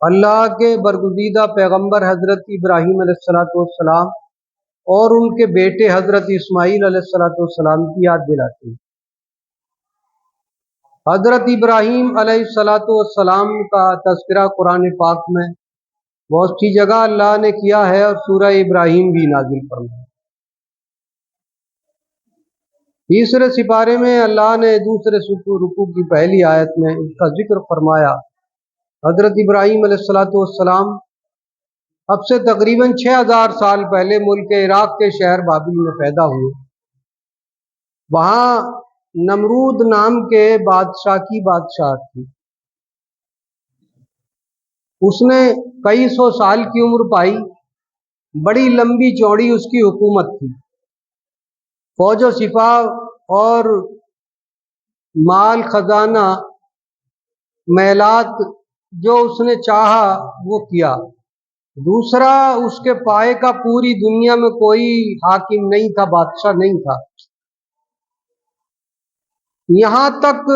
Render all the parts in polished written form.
اللہ کے برگزیدہ پیغمبر حضرت ابراہیم علیہ السلام اور ان کے بیٹے حضرت اسماعیل علیہ السلام کی یاد دلاتی ہے۔ حضرت ابراہیم علیہ السلام کا تذکرہ قرآن پاک میں بہت سی جگہ اللہ نے کیا ہے اور سورہ ابراہیم بھی نازل فرمایا۔ تیسرے سپارے میں اللہ نے دوسرے رکوع کی پہلی آیت میں اس کا ذکر فرمایا۔ حضرت ابراہیم علیہ السلام اب سے تقریباً 6000 سال پہلے ملک عراق کے شہر بابل میں پیدا ہوئے۔ وہاں نمرود نام کے بادشاہ کی بادشاہت تھی۔ اس نے کئی سو سال کی عمر پائی، بڑی لمبی چوڑی اس کی حکومت تھی۔ فوج و سپاہ اور مال خزانہ میلات جو اس نے چاہا وہ کیا۔ دوسرا، اس کے پائے کا پوری دنیا میں کوئی حاکم نہیں تھا، بادشاہ نہیں تھا، یہاں تک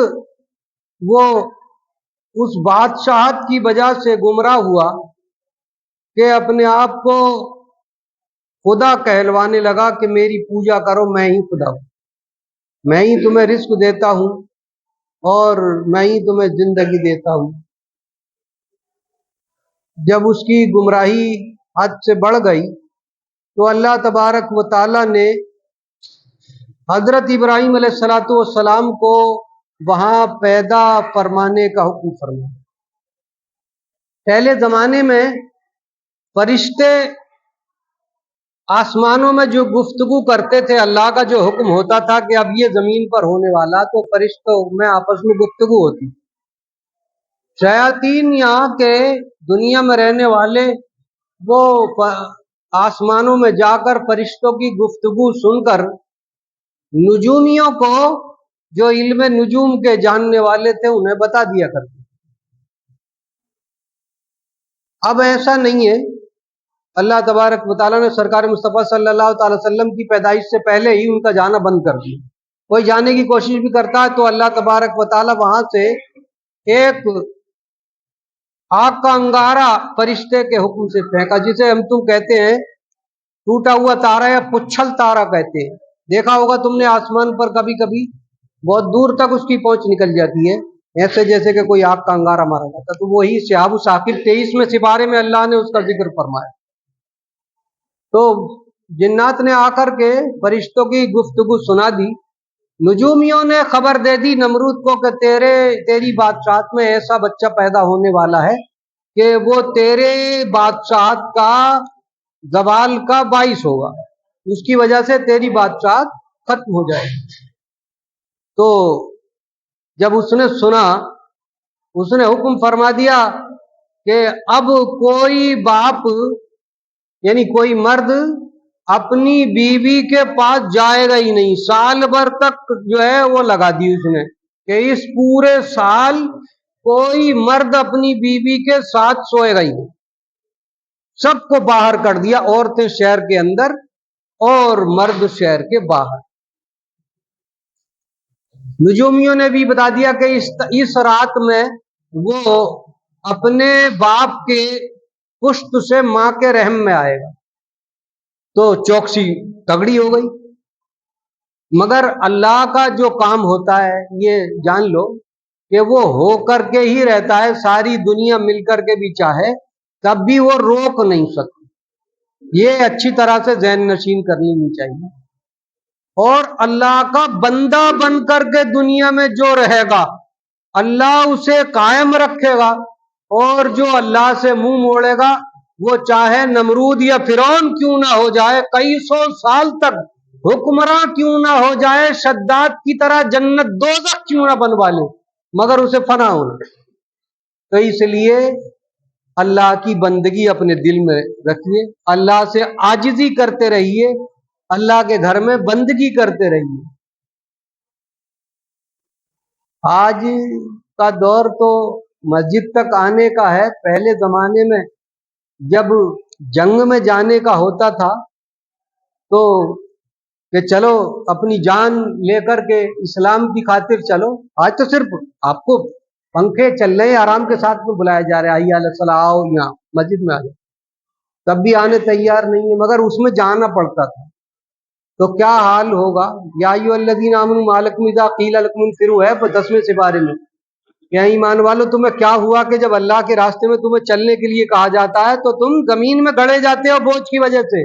وہ اس بادشاہت کی وجہ سے گمراہ ہوا کہ اپنے آپ کو خدا کہلوانے لگا کہ میری پوجا کرو، میں ہی خدا ہوں، میں ہی تمہیں رزق دیتا ہوں اور میں ہی تمہیں زندگی دیتا ہوں۔ جب اس کی گمراہی حد سے بڑھ گئی تو اللہ تبارک و تعالی نے حضرت ابراہیم علیہ السلام کو وہاں پیدا فرمانے کا حکم فرمایا۔ پہلے زمانے میں فرشتے آسمانوں میں جو گفتگو کرتے تھے، اللہ کا جو حکم ہوتا تھا کہ اب یہ زمین پر ہونے والا، تو فرشتوں میں آپس میں گفتگو ہوتی۔ شیاطین یہاں کے دنیا میں رہنے والے وہ آسمانوں میں جا کر فرشتوں کی گفتگو سن کر نجومیوں کو، جو علم نجوم کے جاننے والے تھے، انہیں بتا دیا کرتے۔ اب ایسا نہیں ہے۔ اللہ تبارک و تعالیٰ نے سرکار مصطفیٰ صلی اللہ تعالی وسلم کی پیدائش سے پہلے ہی ان کا جانا بند کر دیا۔ کوئی جانے کی کوشش بھی کرتا ہے تو اللہ تبارک و تعالیٰ وہاں سے ایک آگ کا انگارہ فرشتے کے حکم سے پھینکا، جسے ہم تم کہتے ہیں ٹوٹا ہوا تارا یا پچھل تارا کہتے ہیں۔ دیکھا ہوگا تم نے آسمان پر کبھی کبھی بہت دور تک اس کی پہنچ نکل جاتی ہے، ایسے جیسے کہ کوئی آگ کا انگارہ مارا جاتا، تو وہی شہاب ثاقب 23ویں سپارے میں اللہ نے اس کا ذکر فرمایا۔ تو جنات نے آ کر کے فرشتوں کی گفتگو سنا دی۔ نجومیوں نے خبر دے دی نمرود کو کہ تیری بادشاہت میں ایسا بچہ پیدا ہونے والا ہے کہ وہ تیرے بادشاہت کا زوال کا باعث ہوگا، اس کی وجہ سے تیری بادشاہت ختم ہو جائے۔ تو جب اس نے سنا، اس نے حکم فرما دیا کہ اب کوئی باپ یعنی کوئی مرد اپنی بیوی کے پاس جائے گا ہی نہیں۔ سال بھر تک جو ہے وہ لگا دی اس نے کہ اس پورے سال کوئی مرد اپنی بیوی کے ساتھ سوئے گا ہی نہیں۔ سب کو باہر کر دیا، عورتیں شہر کے اندر اور مرد شہر کے باہر۔ نجومیوں نے بھی بتا دیا کہ اس رات میں وہ اپنے باپ کے پشت سے ماں کے رحم میں آئے گا۔ تو چوکسی تگڑی ہو گئی۔ مگر اللہ کا جو کام ہوتا ہے یہ جان لو کہ وہ ہو کر کے ہی رہتا ہے، ساری دنیا مل کر کے بھی چاہے تب بھی وہ روک نہیں سکتی۔ یہ اچھی طرح سے ذہن نشین کر لینی چاہیے۔ اور اللہ کا بندہ بن کر کے دنیا میں جو رہے گا اللہ اسے قائم رکھے گا، اور جو اللہ سے منہ موڑے گا وہ چاہے نمرود یا فرعون کیوں نہ ہو جائے، کئی سو سال تک حکمراں کیوں نہ ہو جائے، شداد کی طرح جنت دوزخ کیوں نہ بنوا لے، مگر اسے فنا ہونا۔ تو اس لیے اللہ کی بندگی اپنے دل میں رکھیے، اللہ سے عاجزی کرتے رہیے، اللہ کے گھر میں بندگی کرتے رہیے۔ آج کا دور تو مسجد تک آنے کا ہے۔ پہلے زمانے میں جب جنگ میں جانے کا ہوتا تھا تو کہ چلو اپنی جان لے کر کے اسلام کی خاطر چلو، آج تو صرف آپ کو पंखे चल रहे हैं, आराम के साथ में बुलाया जा रहा है, आइए अल सलाह, आओ यहाँ मस्जिद में आ जाओ, तब भी आने तैयार नहीं है, मगर उसमें जाना पड़ता था। तो क्या हाल होगा। या अय्युहल्लज़ीना आमनू मा लकुम इज़ा क़ीला लकुम इन्फ़िरू है 10वें सिपारे में, या ईमान वालो तुम्हें क्या हुआ कि जब अल्लाह के रास्ते में तुम्हें चलने के लिए कहा जाता है तो तुम जमीन में गड़े जाते हो बोझ की वजह से,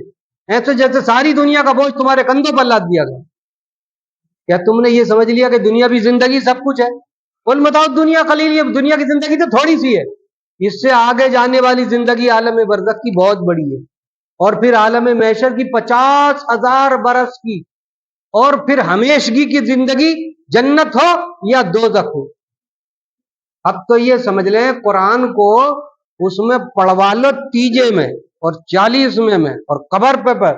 ऐसे जैसे सारी दुनिया का बोझ तुम्हारे कंधों पर लाद दिया गया। क्या तुमने ये समझ लिया कि दुनिया भी जिंदगी सब कुछ है। कुल बताओ दुनिया कलील, ये दुनिया की जिंदगी तो थोड़ी सी है, इससे आगे जाने वाली जिंदगी आलम बरज़ख की बहुत बड़ी है, और फिर आलम महशर की 50,000 बरस की, और फिर हमेशगी की जिंदगी, जन्नत हो या दोज़ख हो। अब तो ये समझ लें कुरान को उसमें पढ़वा लो 30 में और 40 में और कबर पे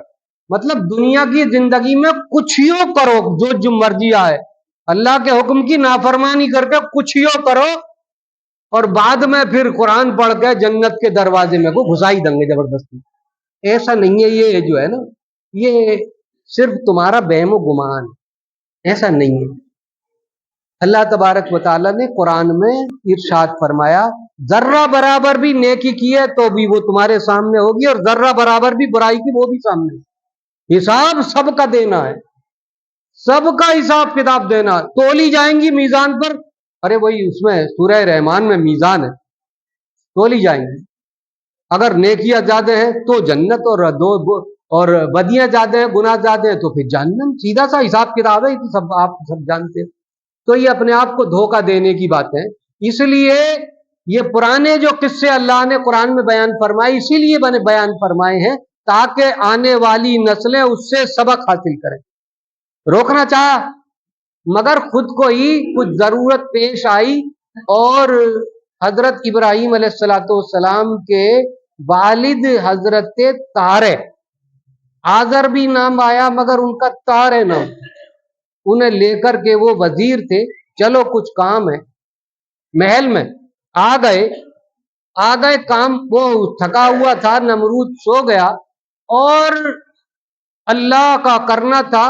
मतलब दुनिया की जिंदगी में कुछ यो करो, जो मर्जी आए, अल्लाह के हुक्म की नाफरमानी करके कुछ यो करो, और बाद में फिर कुरान पढ़ के जन्नत के दरवाजे में को घुसाई देंगे जबरदस्ती। ऐसा नहीं है, ये जो है ना, ये सिर्फ तुम्हारा बहम गुमान, ऐसा नहीं है। अल्लाह तबारक व तआला ने कुरान में इरशाद फरमाया, जर्रा बराबर भी नेकी की है तो भी वो तुम्हारे सामने होगी, और जर्रा बराबर भी बुराई की वो भी सामने। हिसाब सबका देना है, सबका हिसाब किताब देना, तोली जाएंगी मीजान पर। अरे वही उसमें सूरह रहमान में मीजान है, तोली जाएंगी। अगर नेकियां ज्यादा है तो जन्नत, और बदियां ज्यादा है, गुनाह ज्यादा है तो फिर जहन्नम। सीधा सा हिसाब किताब है, तो सब आप सब जानते हैं। तो ये अपने आप को धोखा देने की बात है। इसलिए ये पुराने जो किस्से अल्लाह ने कुरान में बयान फरमाए, इसीलिए मैंने बयान फरमाए हैं ताकि आने वाली नस्लें उससे सबक हासिल करें। रोकना चाहा मगर खुद को ही कुछ जरूरत पेश आई, और हजरत इब्राहीम अलैहिस्सलाम के वालिद हजरत तारे, आजर भी नाम आया मगर उनका तारे नाम, उन्हें लेकर के वो वजीर थे, चलो कुछ काम है, महल में आ गए काम, वो थका हुआ था, नमरूद सो गया, और अल्लाह का करना था।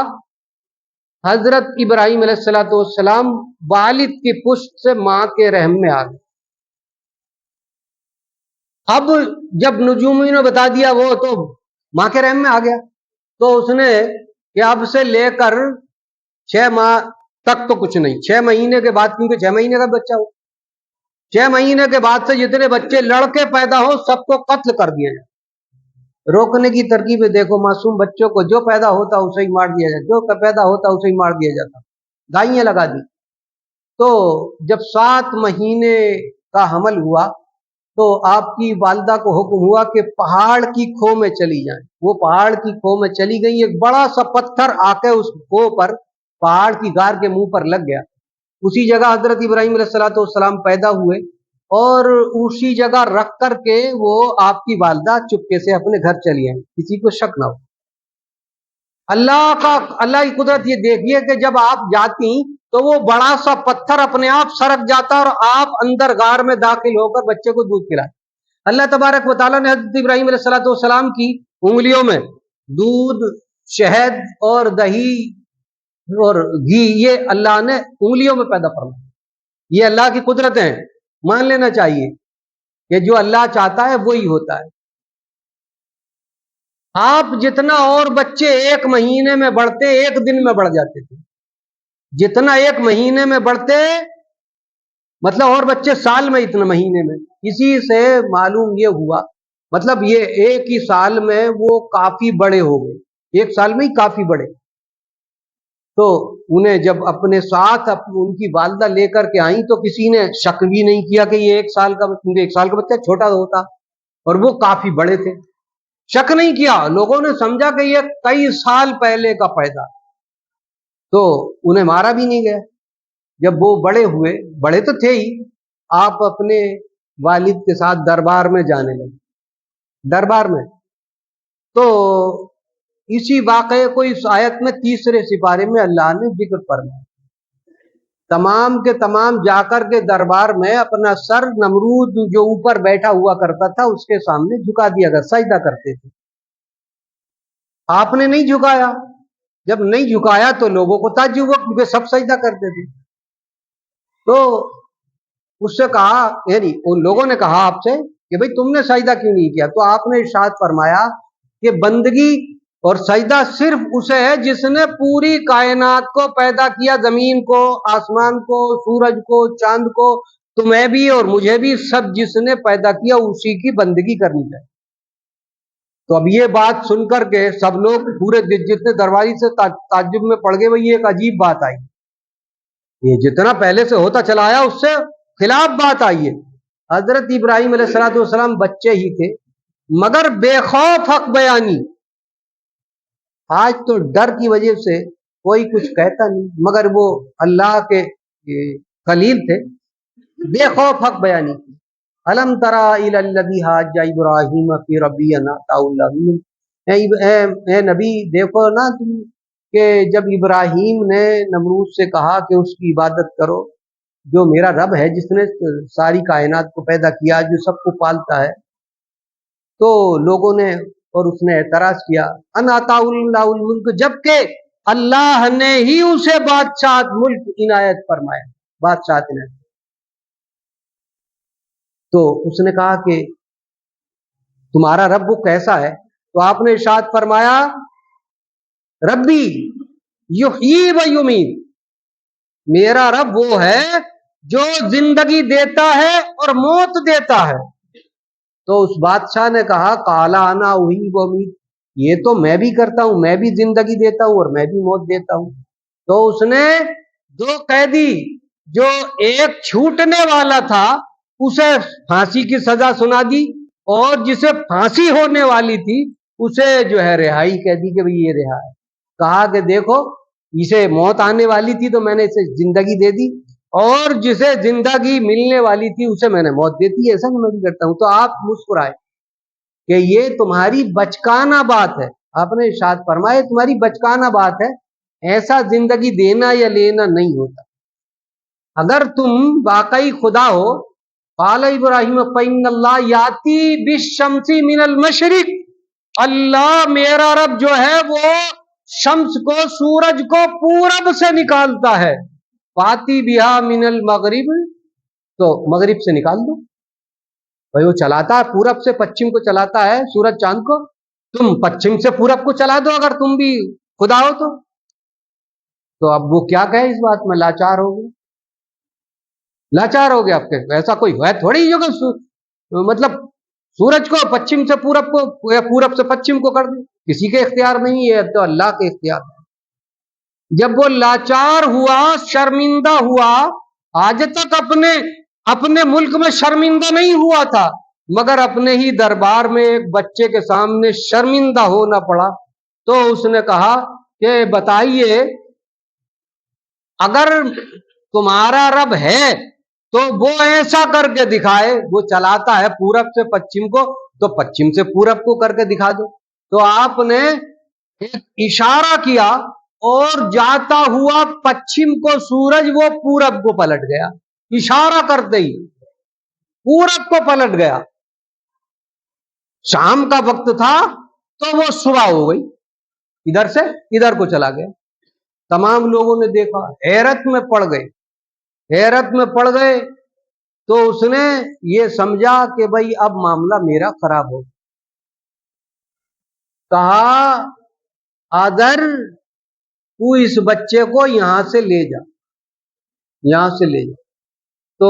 हजरत इब्राहीम अलैहिस्सलाम वालिद की पुश्त से मां के रहम में आ गए। अब जब नुजूमी ने बता दिया वो तो मां के रहम में आ गया, तो उसने कि अब से लेकर 6 माह तक तो कुछ नहीं, 6 महीने के बाद, क्योंकि 6 महीने का बच्चा हो, 6 महीने के बाद से जितने बच्चे लड़के पैदा हो सबको कत्ल कर दिया जाए। रोकने की तरकीब देखो, मासूम बच्चों को जो पैदा होता उसे ही मार दिया जाए, जो पैदा होता उसे ही मार दिया जाता, गायें लगा दी। तो जब 7 महीने का हमल हुआ तो आपकी वालिदा को हुक्म हुआ कि पहाड़ की खो में चली जाए। वो पहाड़ की खो में चली गई, एक बड़ा सा पत्थर आके उस खो पर, पहाड़ की गार के मुंह पर लग गया। उसी जगह हजरत इब्राहीम अलैहिस्सलाम पैदा हुए, और उसी जगह रख करके वो आपकी वालिदा चुपके से अपने घर चली आई, किसी को शक ना हो। अल्लाह की कुदरत ये देखिए कि जब आप जाती तो वो बड़ा सा पत्थर अपने आप सरक जाता और आप अंदर गार में दाखिल होकर बच्चे को दूध पिलाए। अल्लाह तबारक व तआला ने हज़रत इब्राहीम अलैहिस्सलाम की उंगलियों में दूध, शहद और दही और घी, ये अल्लाह ने उंगलियों में पैदा फरमाया। ये अल्लाह की कुदरत है, मान लेना चाहिए कि जो अल्लाह चाहता है वही होता है। आप जितना और बच्चे 1 महीने में बढ़ते, 1 दिन में बढ़ जाते थे, जितना 1 महीने में बढ़ते मतलब और बच्चे साल में इतने महीने में। इसी से मालूम ये हुआ, मतलब ये एक ही साल में वो काफी बड़े हो गए, 1 साल में ही काफी बड़े। तो उन्हें जब अपने साथ उनकी वालिदा लेकर के आई तो किसी ने शक भी नहीं किया कि ये 1 साल का, क्योंकि 1 साल का बच्चा छोटा होता और वो काफी बड़े थे। शक नहीं किया, लोगों ने समझा कि ये कई साल पहले का पैदा, तो उन्हें मारा भी नहीं गया। जब वो बड़े हुए, बड़े तो थे ही, आप अपने वालिद के साथ दरबार में जाने लगे। दरबार में तो इसी वाक़ये को इस आयत में 3रे सिपारे में अल्लाह ने जिक्र फरमाया। तमाम के तमाम जाकर के दरबार में अपना सर नमरूद जो ऊपर बैठा हुआ करता था उसके सामने झुका दिया गया, सजदा करते थे। आपने नहीं झुकाया। जब नहीं झुकाया तो लोगों को ताज्जुब हुआ, क्योंकि सब सजदा करते थे। तो उससे कहा, यानी उन लोगों ने कहा आपसे कि भाई तुमने सजदा क्यों नहीं किया? तो आपने इरशाद फरमाया कि बंदगी और सजदा सिर्फ उसे है जिसने पूरी कायनात को पैदा किया, जमीन को, आसमान को, सूरज को, चांद को, तुम्हें भी और मुझे भी, सब जिसने पैदा किया उसी की बंदगी करनी चाहिए। तो अब ये बात सुनकर के सब लोग पूरे जितने दरबारी से ताज्जुब में पड़ गए, भाई ये एक अजीब बात आई, ये जितना पहले से होता चला आया उससे खिलाफ बात आई है। हजरत इब्राहिम अलैहिस्सलाम बच्चे ही थे मगर बेखौफ हक बयानी। आज तो डर की वजह से कोई कुछ कहता नहीं, मगर वो अल्लाह के खलील थे, बेखौफ हक बयानी थी। अलम तरा इलल्लज़ी हाज्जा इब्राहीम फी रब्बी अन आताहुल्लाह, ए नबी देखो ना तुम कि जब इब्राहीम ने नमरूद से कहा कि उसकी इबादत करो जो मेरा रब है जिसने सारी कायनात को पैदा किया, जो सबको पालता है, तो लोगों ने और उसने एतराज किया अन आताहुल्लाहुल मुल्क, जबकि अल्लाह ने ही उसे बादशाह मुल्क इनायत फरमाया, बादशाह इनायत। तो उसने कहा कि तुम्हारा रब वो कैसा है? तो आपने इरशाद फरमाया रब्बी युहयी व युमीत, मेरा रब वो है जो जिंदगी देता है और मौत देता है। तो उस बादशाह ने कहा काला आना उही व उमीद, ये तो मैं भी करता हूं, मैं भी जिंदगी देता हूं और मैं भी मौत देता हूं। तो उसने दो कैदी, जो एक छूटने वाला था उसे फांसी की सजा सुना दी, और जिसे फांसी होने वाली थी उसे जो है रिहाई कह दी कि भाई ये रिहा है। कहा कि देखो इसे मौत आने वाली थी तो मैंने इसे जिंदगी दे दी, और जिसे जिंदगी मिलने वाली थी उसे मैंने मौत दे दी, ऐसा मैं भी करता हूं। तो आप मुस्कुराए कि ये तुम्हारी बचकाना बात है, आपने इरशाद फरमाया तुम्हारी बचकाना बात है, ऐसा जिंदगी देना या लेना नहीं होता। अगर तुम वाकई खुदा हो, काल इब्राहिम फ़इन्नल्लाह याती बिश्शम्सी मिनल मशरिक, अल्लाह मेरा रब जो है वो शम्स को, सूरज को पूरब से निकालता है, फाती बिहा मिनल मगरिब, तो मगरिब से निकाल दो। भाई वो चलाता है पूरब से पश्चिम को, चलाता है सूरज चांद को, तुम पश्चिम से पूरब को चला दो अगर तुम भी खुदा हो तो अब वो क्या कहे इस बात में, लाचार हो गए, लाचार हो गए आपके। ऐसा कोई है थोड़ी जो मतलब सूरज को पश्चिम से पूरब को या पूरब से पश्चिम को कर दे, किसी के इख्तियार नहीं है, तो अल्लाह के इख्तियार है। जब वो लाचार हुआ, शर्मिंदा हुआ, आज तक अपने मुल्क में शर्मिंदा नहीं हुआ था, मगर अपने ही दरबार में एक बच्चे के सामने शर्मिंदा होना पड़ा, तो उसने कहा कि बताइए अगर तुम्हारा रब है तो वो ऐसा करके दिखाए, वो चलाता है पूरब से पश्चिम को तो पश्चिम से पूरब को करके दिखा दो। तो आपने एक इशारा किया और जाता हुआ पश्चिम को सूरज वो पूरब को पलट गया, इशारा करते ही पूरब को पलट गया। शाम का वक्त था तो वो सुबह हो गई, इधर से इधर को चला गया। तमाम लोगों ने देखा, हैरत में पड़ गए, हैरत में पड़ गए। तो उसने ये समझा कि भाई अब मामला मेरा खराब हो। कहा अगर तू इस बच्चे को यहां से ले जा, यहां से ले जा। तो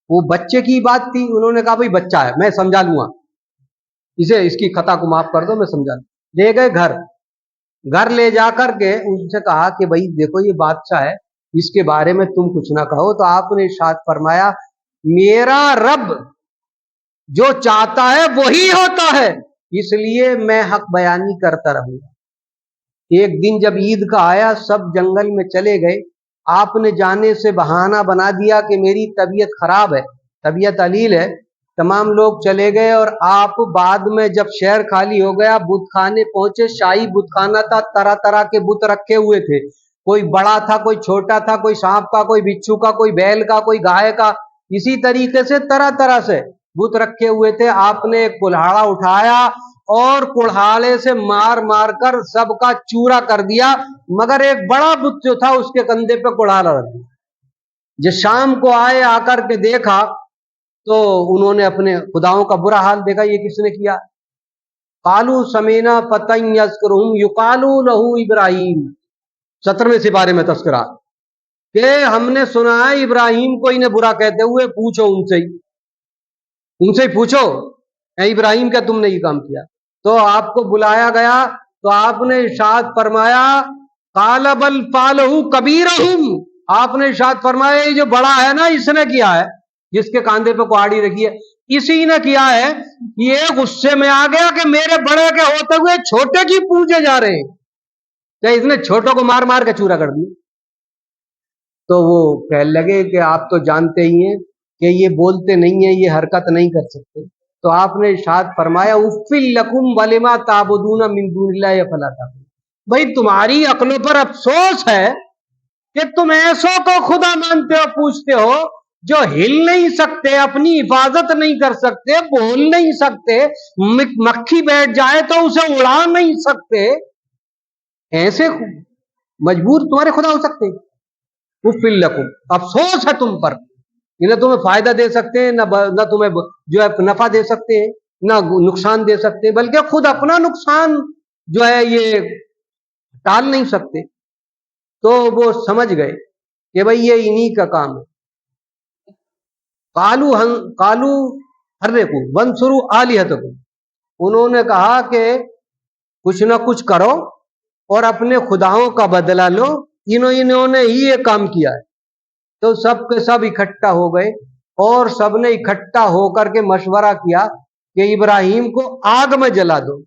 वो बच्चे की बात थी, उन्होंने कहा भाई बच्चा है मैं समझा लूंगा, इसे इसकी खता को माफ कर दो, मैं समझा लूंगा। ले गए घर ले जाकर के उनसे कहा कि भाई देखो ये बादशाह है, इसके बारे में तुम कुछ ना कहो। तो आपने इरशाद फरमाया मेरा रब जो चाहता है वही होता है, इसलिए मैं हक बयानी करता रहूंगा। एक दिन जब ईद का आया, सब जंगल में चले गए, आपने जाने से बहाना बना दिया कि मेरी तबीयत खराब है, तबीयत अलील है, तमाम लोग चले गए। और आप बाद में जब शहर खाली हो गया, बुत खाने पहुंचे, शाही बुत खाना था, तरह तरह के बुत रखे हुए थे, कोई बड़ा था, कोई छोटा था, कोई सांप का, कोई बिच्छू का, कोई बैल का, कोई गाय का, इसी तरीके से तरह तरह से बुत रखे हुए थे। आपने एक कुल्हाड़ा उठाया और कुल्हाड़े से मार मार कर सबका चूरा कर दिया, मगर एक बड़ा बुत जो था उसके कंधे पे कुल्हाड़ा रख दिया। जब शाम को आए, आकर के देखा तो उन्होंने अपने खुदाओं का बुरा हाल देखा, ये किसने किया। कालू समीना फतन यस्करुहुम युकालू लहू इब्राहिम, 17वें सिपारे में तस्करा कि हमने सुना है इब्राहिम को इन्हें बुरा कहते हुए, पूछो उनसे ही पूछो, ए इब्राहिम क्या तुमने ये काम किया। तो आपको बुलाया गया तो आपने इरशाद फरमाया काला बल फालहू कबीरहुम, आपने इरशाद फरमाया ये जो बड़ा है ना इसने किया है, जिसके कांधे पे कुहाड़ी रखी है इसी ने किया है। ये गुस्से में आ गया कि मेरे बड़े के होते हुए छोटे की पूजे जा रहे हैं, तो इसने छोटों को मार मार के चूरा कर दिया। तो वो कहने लगे कि आप तो जानते ही हैं कि ये बोलते नहीं है, ये हरकत नहीं कर सकते। तो आपने इरशाद फरमाया उफ़्फ़िल लकुम वलिमा ताबुदूना मिन दूनिल्लाहि फला ताबुदून, भाई तुम्हारी अक्लों पर अफसोस है कि तुम ऐसों को खुदा मानते हो, पूछते हो जो हिल नहीं सकते, अपनी हिफाजत नहीं कर सकते, बोल नहीं सकते, मक्खी बैठ जाए तो उसे उड़ा नहीं सकते, ऐसे मजबूर तुम्हारे खुदा हो सकते। उफ़्फ़िल लकुम, अफसोस है तुम पर, न तुम्हें फायदा दे सकते हैं, न तुम्हें जो है नफा दे सकते हैं, न नुकसान दे सकते हैं, बल्कि खुद अपना नुकसान जो है ये टाल नहीं सकते। तो वो समझ गए कि भाई ये इन्हीं का काम है। कालू हर्रेकू वंसुरु आलिहतकुम, उन्होंने कहा कि कुछ ना कुछ करो और अपने खुदाओं का बदला लो, इन्होंने ही ये काम किया है। तो सब के सब इकट्ठा हो गए और सबने इकट्ठा होकर के मशवरा किया कि इब्राहिम को आग में जला दो।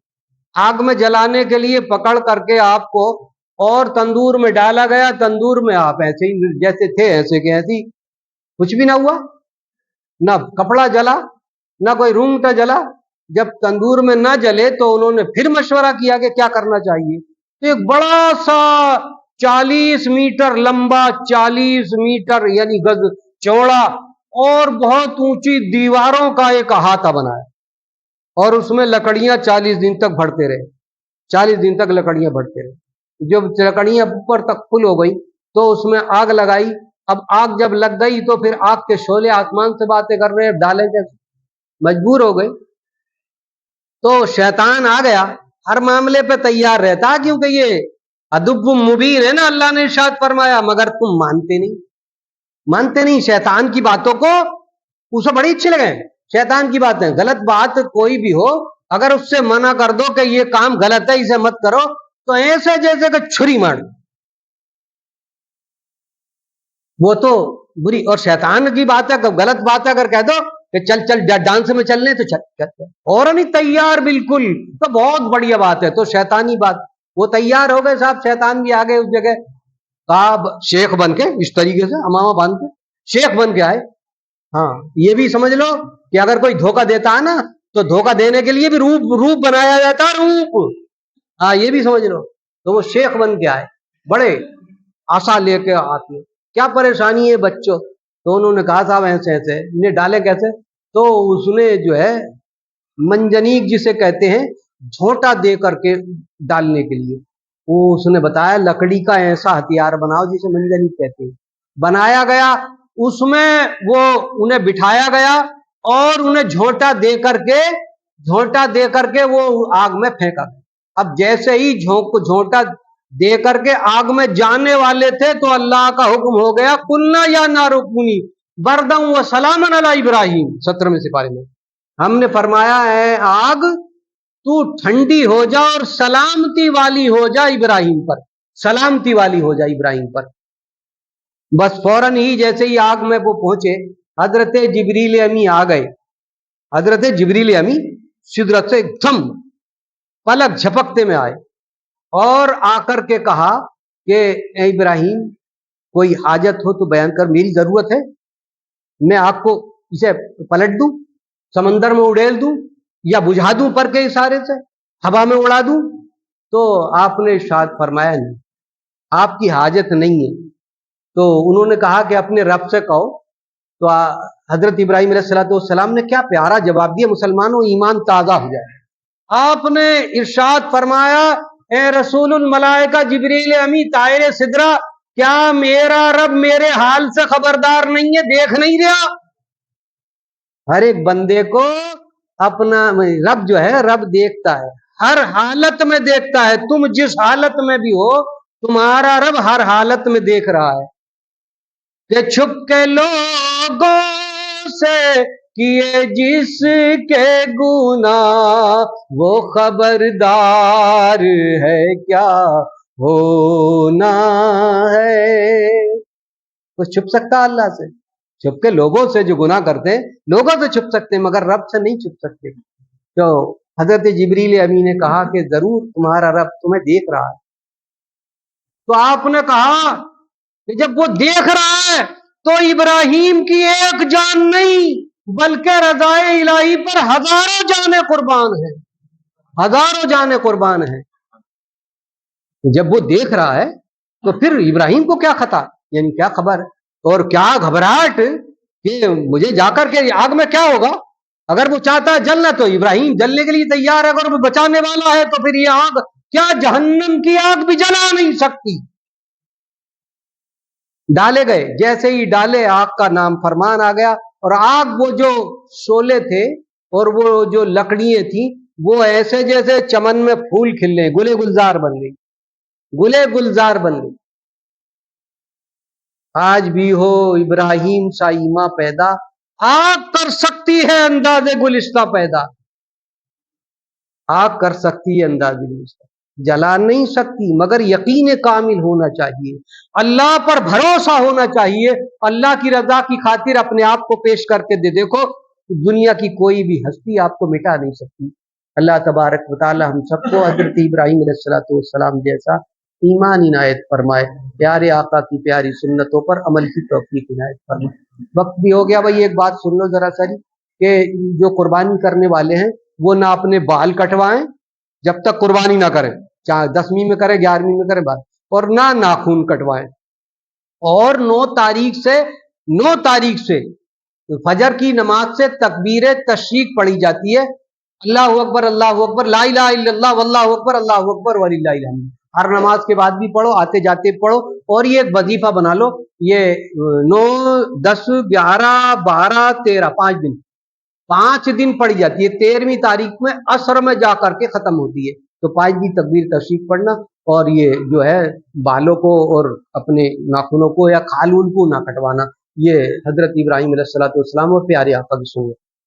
आग में जलाने के लिए पकड़ करके आपको और तंदूर में डाला गया, तंदूर में आप ऐसे ही जैसे थे ऐसे के ऐसी, कुछ भी ना हुआ, ना कपड़ा जला ना कोई रूंगटा जला। जब तंदूर में ना जले तो उन्होंने फिर मशवरा किया कि क्या करना चाहिए। तो एक बड़ा सा 40 मीटर लंबा, 40 मीटर यानी गज चौड़ा और बहुत ऊंची दीवारों का एक अहाता बनाया और उसमें लकड़ियां 40 दिन तक भरते रहे, 40 दिन तक लकड़ियां भरते रहे। जब लकड़ियां ऊपर तक फुल हो गई तो उसमें आग लगाई। अब आग जब लग गई तो फिर आग के शोले आसमान से बातें कर रहे हैं, डाले जैसे, मजबूर हो गए। तो शैतान आ गया, हर मामले पे तैयार रहता, क्योंकि ये अदुब्बुम मुबीन है ना, अल्लाह ने इरशाद फरमाया, मगर तुम मानते नहीं शैतान की बातों को। उसे बड़ी अच्छी लगे शैतान की बातें, गलत बात कोई भी हो अगर उससे मना कर दो कि ये काम गलत है इसे मत करो, तो ऐसे जैसे कि छुरी मार, वो तो बुरी। और शैतान की बात है, गलत बात है, अगर कह दो कि चल चल डांस में चलने तो चल और नहीं तैयार बिल्कुल, तो बहुत बढ़िया बात है। तो शैतानी बात, वो तैयार हो गए साहब, शैतान भी आ गए उस जगह, कहा शेख बन के, इस तरीके से अमामा बांध के शेख बन के आए। हाँ, ये भी समझ लो कि अगर कोई धोखा देता है ना तो धोखा देने के लिए भी रूप बनाया जाता है, रूप। हाँ, ये भी समझ लो। तो वो शेख बन के आए, बड़े आशा लेके आते, क्या परेशानी है बच्चों। तो उन्होंने कहा साहब ऐसे ऐसे, इन्हें डाले कैसे। तो उसने जो है मंजनीक जिसे कहते हैं, झोंटा दे करके डालने के लिए, वो उसने बताया लकड़ी का ऐसा हथियार बनाओ जिसे मंजनीक कहते हैं। बनाया गया, उसमें वो उन्हें बिठाया गया और उन्हें झोंटा दे करके वो आग में फेंका गया। अब जैसे ही झोंटा दे करके आग में जाने वाले थे तो अल्लाह का हुक्म हो गया, कुलना या नारुकुनी बरदम व सलामन अला इब्राहिम, 17वें सिपारे में हमने फरमाया है आग तू ठंडी हो जा और सलामती वाली हो जा इब्राहिम पर, सलामती वाली हो जा इब्राहिम पर। बस फौरन ही जैसे ही आग में वो पहुंचे, हजरत जिब्रील अमी आ गए। हजरत जिब्रील अमी सिदरत से एकदम पलक झपकते में आए और आकर के कहा कि ए इब्राहिम कोई हाजत हो तो बयान कर, मेरी जरूरत है, मैं आपको इसे पलट दूं, समंदर में उड़ेल दूं या बुझा दूं पर के इशारे से, हवा में उड़ा दूं। तो आपने इरशाद फरमाया नहीं, आपकी हाजत नहीं है। तो उन्होंने कहा कि अपने रब से कहो। तो हजरत इब्राहिम अलैहिस्सलाम ने क्या प्यारा जवाब दिया, मुसलमानों ईमान ताजा हो जाए। आपने इरशाद फरमाया ए रसूलुल मलाइका जिब्रील अमी तायरे सिदरा क्या मेरा रब मेरे हाल से खबरदार नहीं है, देख नहीं रहा? हर एक बंदे को अपना रब जो है, रब देखता है, हर हालत में देखता है। तुम जिस हालत में भी हो, तुम्हारा रब हर हालत में देख रहा है। कि छुप के लोगों से किए जिसके गुनाह, वो खबरदार है क्या होना है। कुछ छुप सकता अल्लाह से? छुप के लोगों से जो गुनाह करते हैं, लोगों से छुप सकते हैं, मगर रब से नहीं छुप सकते। तो हजरत जिब्रील अमीन ने कहा कि जरूर तुम्हारा रब तुम्हें देख रहा है। तो आपने कहा कि जब वो देख रहा है तो इब्राहिम की एक जान नहीं बल्कि रज़ाए इलाही पर हजारों जानें कुर्बान है, हजारों जानें कुर्बान है। जब वो देख रहा है तो फिर इब्राहिम को क्या खता, यानी क्या खबर और क्या घबराहट कि मुझे जाकर के आग में क्या होगा। अगर वो चाहता है जलना तो इब्राहिम जलने के लिए तैयार है, अगर वो बचाने वाला है तो फिर ये आग क्या जहन्नम की आग भी जला नहीं सकती। डाले गए, जैसे ही डाले आग का नाम फरमान आ गया, और आग वो जो शोले थे और वो जो लकड़ियां थी वो ऐसे जैसे चमन में फूल खिलने, गुले गुलजार बन गई, गुले गुलजार बन गई। आज भी हो इब्राहिम सा ईमा पैदा, आग कर सकती है अंदाजे गुलिस्ता पैदा, आग कर सकती है अंदाजे गुलिस्ता, जला नहीं सकती, मगर यकीन कामिल होना चाहिए, अल्लाह पर भरोसा होना चाहिए, अल्लाह की रजा की खातिर अपने आप को पेश करके दे। देखो दुनिया की कोई भी हस्ती आपको मिटा नहीं सकती। अल्लाह तबारक व तआला हम सबको हजरत इब्राहिम अलैहिस्सलाम जैसा ईमान इनायत फरमाए, प्यारे आका की प्यारी सुन्नतों पर अमल की तौफीक इनायत फरमाए। वक्त भी हो गया भाई, एक बात सुन लो जरा सारी, कि जो कुर्बानी करने वाले हैं वो ना अपने बाल कटवाएं जब तक कुर्बानी ना करें, चाहे 10वीं में करें 11वीं में करें बात, और ना नाखून कटवाएं। और 9 तारीख से फजर की नमाज से तकबीर तशरीक पढ़ी जाती है, अल्लाहु अकबर ला इलाहा इल्लल्लाह वल्लाहु अकबर अल्लाहु अकबर वलिल्लाहिल हम्द। हर नमाज के बाद भी पढ़ो, आते जाते पढ़ो, और ये एक वजीफा बना लो, ये 9, 10, 11, 12, 13 5 दिन पढ़ी जाती है। 13वीं तारीख में असर में जाकर के खत्म होती है। तो 5 दिन तकबीर तशरीक पढ़ना, और ये जो है बालों को और अपने नाखूनों को या खाल उल को ना कटवाना। ये हजरत इब्राहिम अलैहिस्सलाम और प्यारे आका की सुन्नत।